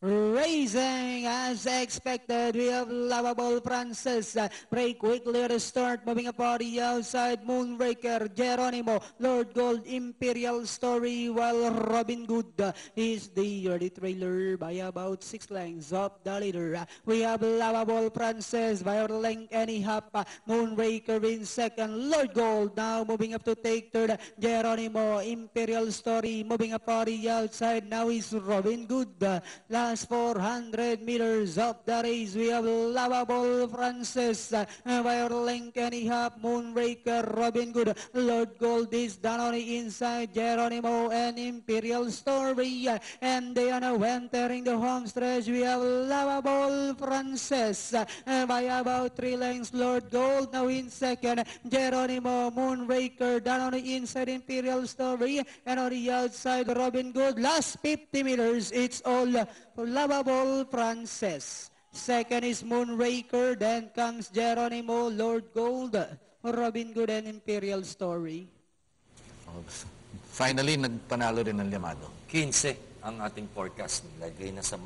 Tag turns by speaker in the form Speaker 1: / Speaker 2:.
Speaker 1: Racing as expected, we have Lovable Francis. Break quickly at the start, moving up on the outside. Moonraker, Geronimo, Lord Gold, Imperial Story, while Robin Good is the early trailer by about 6 lengths of the leader. We have Lovable Francis, by a length and a half. Moonraker in second, Lord Gold now moving up to take third. Geronimo, Imperial Story, moving up on the outside. Now is Robin Good. Last 400 meters of the race, we have Lovable Francis, by a length and a half. Moonraker, Robin Good, Lord Gold is down on the inside. Geronimo and Imperial Story, and they are now entering the home stretch. We have Lovable Francis, by about 3 lengths. Lord Gold now in second. Geronimo, Moonraker down on the inside. Imperial Story, and on the outside Robin Good. Last 50 meters, it's all Lovable Francis. Second is Moonraker, then comes Geronimo, Lord Gold, Robin Good, and Imperial Story.
Speaker 2: Finally, nagpanalo rin ng Llamado.
Speaker 3: 15 ang ating forecast. Nilagay na sa